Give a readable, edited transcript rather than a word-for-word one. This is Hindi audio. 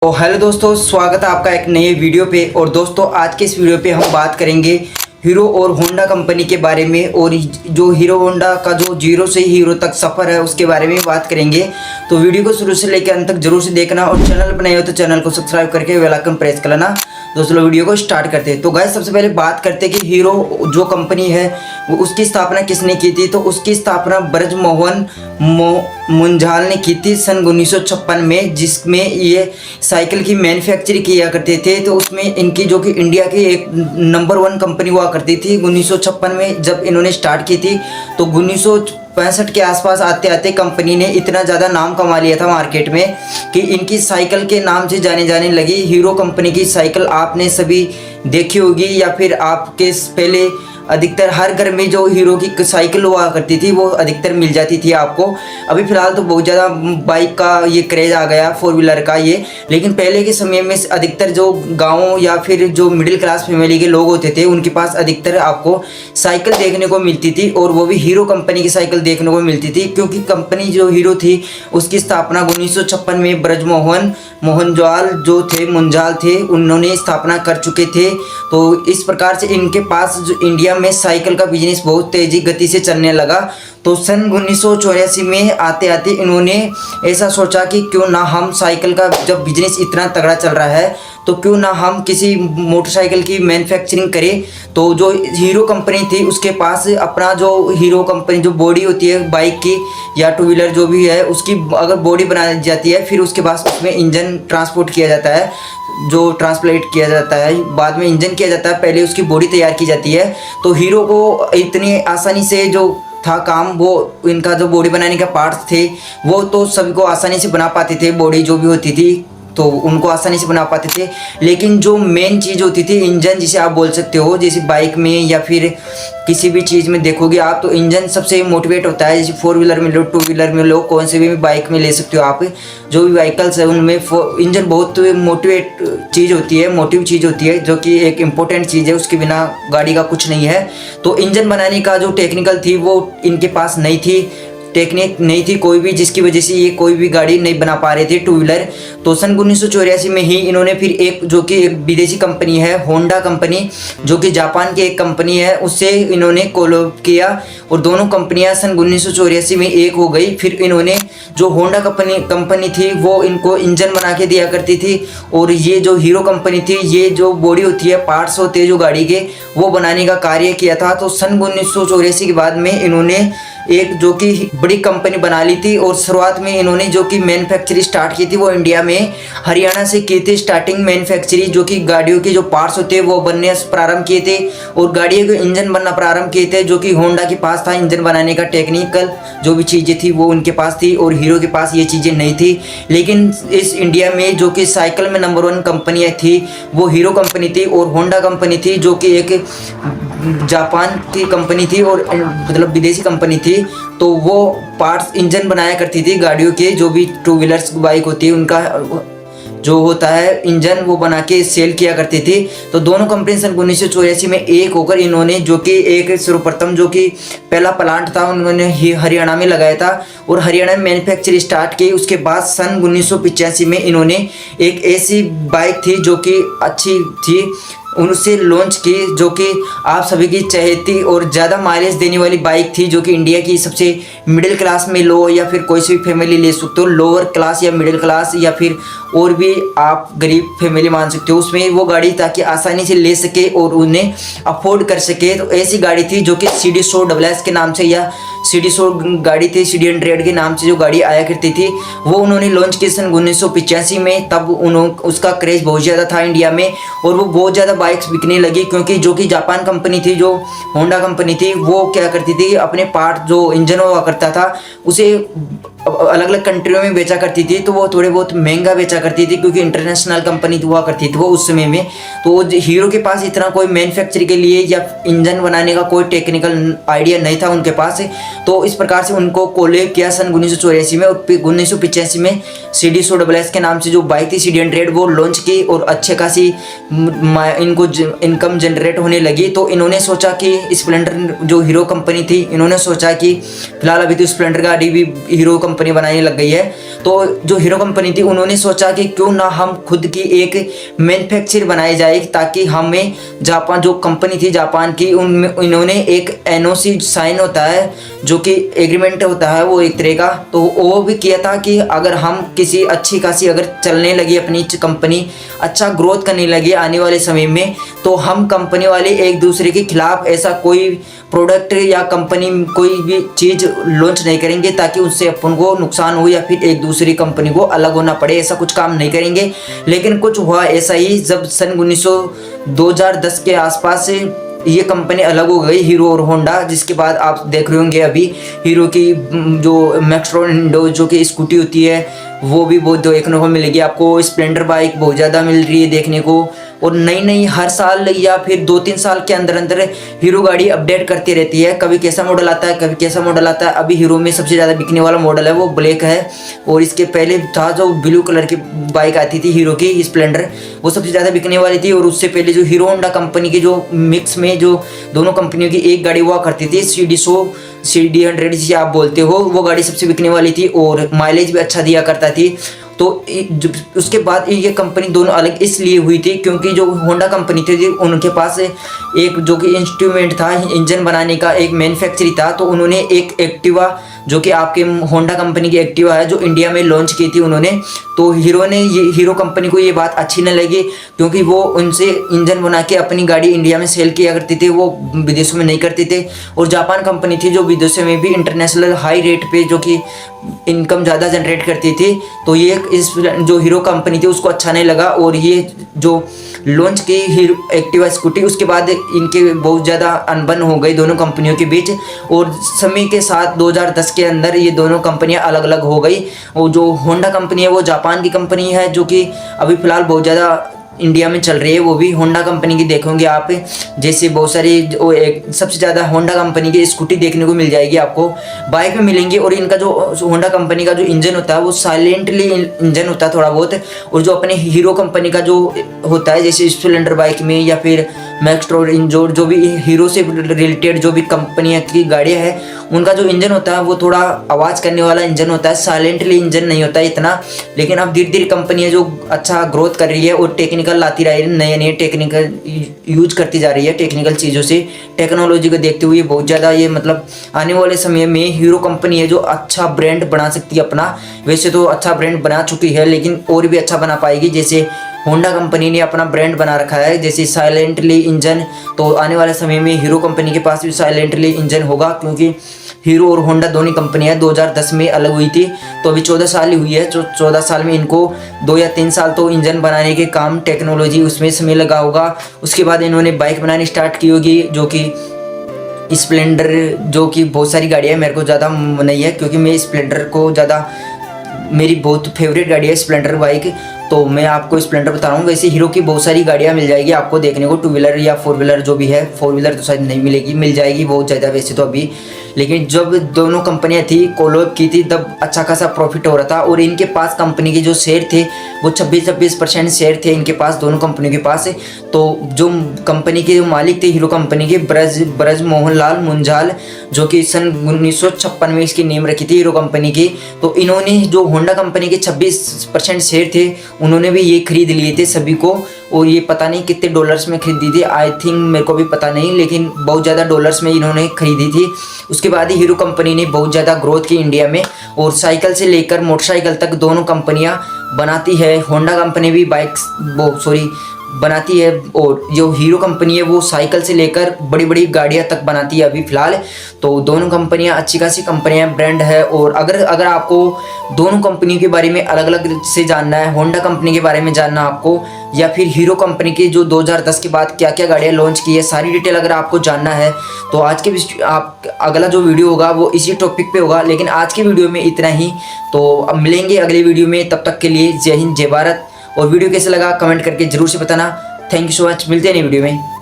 तो हेलो दोस्तों, स्वागत है आपका एक नए वीडियो पे। और दोस्तों आज के इस वीडियो पे हम बात करेंगे हीरो और होंडा कंपनी के बारे में, और जो हीरो होंडा का जो जीरो से हीरो तक सफ़र है उसके बारे में बात करेंगे। तो वीडियो को शुरू से लेकर अंत तक जरूर से देखना, और चैनल पर नए हो तो चैनल को सब्सक्राइब करके बेल आइकन प्रेस कर लेना। दोस्तों वीडियो को स्टार्ट करते हैं। तो गाइस सबसे पहले बात करते हैं कि हीरो जो कंपनी है वो उसकी स्थापना किसने की थी। तो उसकी स्थापना ब्रजमोहन मुंजाल ने की थी सन 1956 में, जिसमें ये साइकिल की मैन्युफैक्चरिंग किया करते थे। तो उसमें इनकी जो कि इंडिया की एक नंबर 1 कंपनी हुआ करती थी 1956 में जब इन्होंने स्टार्ट की थी। तो 1965 के आसपास आते आते कंपनी ने इतना ज़्यादा नाम कमा लिया था मार्केट में कि इनकी साइकिल के नाम से जाने जाने लगी। हीरो कंपनी की साइकिल आपने सभी देखी होगी, या फिर आपके पहले अधिकतर हर घर में जो हीरो की साइकिल हुआ करती थी वो अधिकतर मिल जाती थी आपको। अभी फ़िलहाल तो बहुत ज़्यादा बाइक का ये क्रेज़ आ गया, 4 व्हीलर का ये, लेकिन पहले के समय में अधिकतर जो गाँव या फिर जो मिडिल क्लास फैमिली के लोग होते थे उनके पास अधिकतर आपको साइकिल देखने को मिलती थी, और वो भी हीरो कंपनी की साइकिल देखने को मिलती थी। क्योंकि कंपनी जो हीरो थी उसकी स्थापना 1956 में ब्रजमोहन मोहनजाल जो थे मुंजाल थे उन्होंने स्थापना कर चुके थे। तो इस प्रकार से इनके पास जो इंडिया में साइकिल का बिजनेस बहुत तेजी गति से चलने लगा। तो सन 1984 में आते आते इन्होंने ऐसा सोचा कि क्यों ना हम साइकिल का जब बिजनेस इतना तगड़ा चल रहा है तो क्यों ना हम किसी मोटरसाइकिल की मैन्युफैक्चरिंग करें। तो जो हीरो कंपनी थी उसके पास अपना जो हीरो कंपनी जो बॉडी होती है बाइक की या 2 व्हीलर जो भी है उसकी अगर बॉडी बनाई जाती है, फिर उसके बाद उसमें इंजन ट्रांसपोर्ट किया जाता है, जो ट्रांसप्लेट किया जाता है, बाद में इंजन किया जाता है, पहले उसकी बॉडी तैयार की जाती है। तो हीरो को इतनी आसानी से जो था काम, वो इनका जो बॉडी बनाने का पार्ट्स थे वो तो सभी को आसानी से बना पाते थे, बॉडी जो भी होती थी तो उनको आसानी से बना पाते थे। लेकिन जो मेन चीज़ होती थी इंजन, जिसे आप बोल सकते हो, जैसे बाइक में या फिर किसी भी चीज़ में देखोगे आप तो इंजन सबसे मोटिवेट होता है। जैसे 4 व्हीलर में लो, 2 व्हीलर में लो, कौन से भी बाइक में ले सकते हो आप, जो भी व्हीकल्स है उनमें इंजन बहुत मोटिवेट चीज़ होती है, मोटिव चीज़ होती है, जो कि एक इम्पोर्टेंट चीज़ है। उसके बिना गाड़ी का कुछ नहीं है। तो इंजन बनाने का जो टेक्निकल थी वो इनके पास नहीं थी, टेक्निक नहीं थी कोई भी, जिसकी वजह से ये कोई भी गाड़ी नहीं बना पा रहे थे 2 व्हीलर। तो सन 1984 में ही इन्होंने फिर एक जो कि एक विदेशी कंपनी है होंडा कंपनी, जो कि जापान की एक कंपनी है, उससे इन्होंने कोलैब किया, और दोनों कंपनियां सन 1984 में एक हो गई। फिर इन्होंने जो होंडा कंपनी थी वो इनको इंजन बना के दिया करती थी, और ये जो हीरो कंपनी थी ये जो बॉडी होती है, पार्ट्स होते हैं जो गाड़ी के, वो बनाने का कार्य किया था। तो सन 1984 के बाद में इन्होंने एक जो कि बड़ी कंपनी बना ली थी, और शुरुआत में इन्होंने जो कि मैन्युफैक्चरिंग स्टार्ट की थी वो इंडिया में हरियाणा से की थी स्टार्टिंग मैन्युफैक्चरिंग, जो कि गाड़ियों के जो पार्ट्स होते हैं वो बनने प्रारंभ किए थे, और गाड़ियों के इंजन बनना प्रारंभ किए थे, जो कि होंडा के पास था इंजन बनाने का टेक्निकल जो भी चीज़ें थी वो उनके पास थी, और हीरो के पास ये चीज़ें नहीं थी। लेकिन इस इंडिया में जो कि साइकिल में नंबर 1 कंपनी थी वो हीरो कंपनी थी, और होंडा कंपनी थी जो कि एक जापान की कंपनी थी, और मतलब विदेशी कंपनी थी। तो वो पार्ट्स इंजन बनाया करती थी गाड़ियों के, जो भी 2 व्हीलर्स बाइक होती है उनका जो होता है इंजन वो बना के सेल किया करती थी। तो दोनों कंपनी सन 1984 में एक होकर इन्होंने जो कि एक सर्वप्रथम जो कि पहला प्लांट था उन्होंने हरियाणा में लगाया था, और हरियाणा में मैन्युफैक्चरिंग स्टार्ट की। उसके बाद सन 1985 में इन्होंने एक ऐसी बाइक थी जो कि अच्छी थी उनसे लॉन्च की, जो कि आप सभी की चहेती और ज़्यादा माइलेज देने वाली बाइक थी, जो कि इंडिया की सबसे मिडिल क्लास में लो, या फिर कोई सी भी फैमिली ले सकते हो, लोअर क्लास या मिडिल क्लास या फिर और भी आप गरीब फैमिली मान सकते हो, उसमें वो गाड़ी ताकि आसानी से ले सके और उन्हें अफोर्ड कर सके। तो ऐसी गाड़ी थी जो कि CD100 के नाम से या CD100 गाड़ी थी, CD100 के नाम से जो गाड़ी आया करती थी वो उन्होंने लॉन्च की सन 1985 में। तब उसका क्रेज़ बहुत ज़्यादा था इंडिया में, और वो बहुत ज़्यादा बाइक्स बिकने लगी, क्योंकि जो कि जापान कंपनी थी, जो होंडा कंपनी थी, वो क्या करती थी अपने पार्ट जो इंजन हुआ करता था उसे अलग अलग कंट्रियों में बेचा करती थी। तो वो थोड़े बहुत महंगा बेचा करती थी, क्योंकि इंटरनेशनल कंपनी हुआ करती थी वो उस समय में। तो हीरो के पास इतना कोई मैन्युफैक्चरिंग के लिए या इंजन बनाने का कोई टेक्निकल आइडिया नहीं था उनके पास। तो इस प्रकार से उनको कोलैब किया सन 1984 में, और 1985 में CD100 के नाम से जो बाइक थी CD100 वो लॉन्च की, और अच्छे खासी इनको इनकम जनरेट होने लगी तो इन्होंने सोचा कि स्प्लेंडर जो हीरो कंपनी थी, इन्होंने सोचा कि फिलहाल अभी तो स्प्लेंडर गाड़ी भी हीरो कंपनी बनाने लग गई है, तो जो हीरो कंपनी थी उन्होंने सोचा कि क्यों ना हम खुद की एक मैन्युफैक्चर बनाई जाए, ताकि हमें जापान जो कंपनी थी जापान की, उनमें इन्होंने एक एनओसी साइन होता है जो कि एग्रीमेंट होता है वो एक तरह का, तो वो भी किया था कि अगर हम किसी अच्छी खासी अगर चलने लगी अपनी कंपनी, अच्छा ग्रोथ करने लगी आने वाले समय में, तो हम कंपनी वाले एक दूसरे के खिलाफ ऐसा कोई प्रोडक्ट या कंपनी कोई भी चीज़ लॉन्च नहीं करेंगे ताकि उससे अपन को नुकसान हो या फिर एक दूसरी कंपनी को अलग होना पड़े, ऐसा कुछ काम नहीं करेंगे। लेकिन कुछ हुआ ऐसा ही, जब सन 2010 के आसपास से ये कंपनी अलग हो गई हीरो और होंडा, जिसके बाद आप देख रहे होंगे अभी हीरो की जो मैक्सट्रो जो कि स्कूटी होती है वो भी बहुत देखने को मिलेगी आपको, स्प्लेंडर बाइक बहुत ज़्यादा मिल रही है देखने को, और नई नई हर साल या फिर 2-3 साल के अंदर अंदर हीरो गाड़ी अपडेट करती रहती है, कभी कैसा मॉडल आता है कभी कैसा मॉडल आता है। अभी हीरो में सबसे ज़्यादा बिकने वाला मॉडल है वो ब्लैक है, और इसके पहले था जो ब्लू कलर की बाइक आती थी हीरो की स्प्लेंडर, वो सबसे ज़्यादा बिकने वाली थी। और उससे पहले जो हीरो होंडा कंपनी के जो मिक्स में जो दोनों कंपनियों की एक गाड़ी हुआ करती थी, CD100 जिसे आप बोलते हो, वो गाड़ी सबसे बिकने वाली थी और माइलेज भी अच्छा दिया करता थी। तो उसके बाद ये कंपनी दोनों अलग इसलिए हुई थी क्योंकि जो होंडा कंपनी थी उनके पास एक जो कि इंस्ट्रूमेंट था इंजन बनाने का, एक मैन्युफैक्चरिंग था, तो उन्होंने एक एक्टिवा जो कि आपके होंडा कंपनी की एक्टिवा है जो इंडिया में लॉन्च की थी उन्होंने, तो हीरो कंपनी को ये बात अच्छी नहीं लगी क्योंकि वो उनसे इंजन बना के अपनी गाड़ी इंडिया में सेल किया करती थी, वो विदेशों में नहीं करते थे। और जापान कंपनी थी जो विदेशों में भी इंटरनेशनल हाई रेट पे जो कि इनकम ज़्यादा जनरेट करती थी, तो ये इस जो हीरो कंपनी थी उसको अच्छा नहीं लगा और ये जो लॉन्च की हीरो एक्टिवा स्कूटी, उसके बाद इनके बहुत ज़्यादा अनबन हो गई दोनों कंपनियों के बीच, और समय के साथ 2010 के अंदर ये दोनों कंपनियां अलग अलग हो गई। और जो होंडा कंपनी है वो जापान की कंपनी है जो कि अभी फ़िलहाल बहुत ज़्यादा इंडिया में चल रही है, वो भी होंडा कंपनी की देखोगे आप, जैसे बहुत सारी एक सबसे ज़्यादा होंडा कंपनी की स्कूटी देखने को मिल जाएगी आपको, बाइक में मिलेंगी। और इनका जो होंडा कंपनी का जो इंजन होता है वो साइलेंटली इंजन होता है थोड़ा बहुत, और जो अपने हीरो कंपनी का जो होता है जैसे स्प्लेंडर बाइक में या फिर मैक्सट्रो जो भी हीरो से रिलेटेड जो भी कंपनियाँ की गाड़ियाँ हैं उनका जो इंजन होता है वो थोड़ा आवाज़ करने वाला इंजन होता है, साइलेंटली इंजन नहीं होता है इतना। लेकिन अब धीरे धीरे कंपनियाँ जो अच्छा ग्रोथ कर रही है और टेक्निकल लाती रही है, नए नए टेक्निकल यूज करती जा रही है, टेक्निकल चीज़ों से टेक्नोलॉजी को देखते हुए बहुत ज़्यादा ये मतलब आने वाले समय में हीरो कंपनी है जो अच्छा ब्रांड बना सकती है अपना। वैसे तो अच्छा ब्रांड बना चुकी है लेकिन और भी अच्छा बना पाएगी, जैसे होंडा कंपनी ने अपना ब्रांड बना रखा है जैसे साइलेंटली इंजन, तो आने वाले समय में हीरो कंपनी के पास भी साइलेंटली इंजन होगा क्योंकि हीरो और होंडा दोनों कंपनियां 2010 में अलग हुई थी, तो अभी 14 साल ही हुई है। 14 साल में इनको 2 या 3 साल तो इंजन बनाने के काम टेक्नोलॉजी उसमें समय लगा होगा। उसके बाद इन्होंने बाइक बनानी स्टार्ट की होगी जो कि स्प्लेंडर, जो कि बहुत सारी गाड़ियाँ मेरे को ज़्यादा नहीं है क्योंकि मैं स्प्लेंडर को ज़्यादा, मेरी बहुत फेवरेट गाड़ी है स्प्लेंडर बाइक, तो मैं आपको स्प्लेंडर बता रहा हूँ। वैसे हीरो की बहुत सारी गाड़ियाँ मिल जाएगी आपको देखने को, 2 व्हीलर या 4 व्हीलर जो भी है, 4 व्हीलर तो शायद नहीं मिलेगी, मिल जाएगी बहुत ज़्यादा वैसे तो अभी। लेकिन जब दोनों कंपनियां थी कोलैब की थी तब अच्छा खासा प्रॉफिट हो रहा था, और इनके पास कंपनी के जो शेयर थे वो 26% शेयर थे इनके पास, दोनों कंपनियों के पास। तो जो कंपनी के जो मालिक थे हीरो कंपनी के ब्रज मोहन लाल मुंजाल, जो कि सन 1956 में इसकी नेम रखी थी हीरो कंपनी की, तो इन्होंने जो होंडा कंपनी के 26% शेयर थे उन्होंने भी ये खरीद लिए थे सभी को, और ये पता नहीं कितने डॉलर्स में खरीदी थी, आई थिंक मेरे को भी पता नहीं, लेकिन बहुत ज़्यादा डॉलर्स में इन्होंने खरीदी थी। उसके बाद ही हीरो कंपनी ने बहुत ज़्यादा ग्रोथ की इंडिया में, और साइकिल से लेकर मोटरसाइकिल तक दोनों कंपनियां बनाती है। होंडा कंपनी भी बनाती है, और जो हीरो कंपनी है वो साइकिल से लेकर बड़ी बड़ी गाड़ियां तक बनाती है अभी फ़िलहाल। तो दोनों कंपनियां अच्छी खासी कंपनियां ब्रांड है। और अगर आपको दोनों कंपनियों के बारे में अलग अलग से जानना है, होंडा कंपनी के बारे में जानना आपको, या फिर हीरो कंपनी की जो 2010 के बाद क्या क्या गाड़ियाँ लॉन्च की है, सारी डिटेल अगर आपको जानना है तो आज के अगला जो वीडियो होगा वो इसी टॉपिक पे होगा। लेकिन आज की वीडियो में इतना ही, तो अब मिलेंगे अगले वीडियो में, तब तक के लिए जय हिंद जय भारत। और वीडियो कैसे लगा कमेंट करके जरूर से बताना। थैंक यू सो मच, मिलते हैं नई वीडियो में।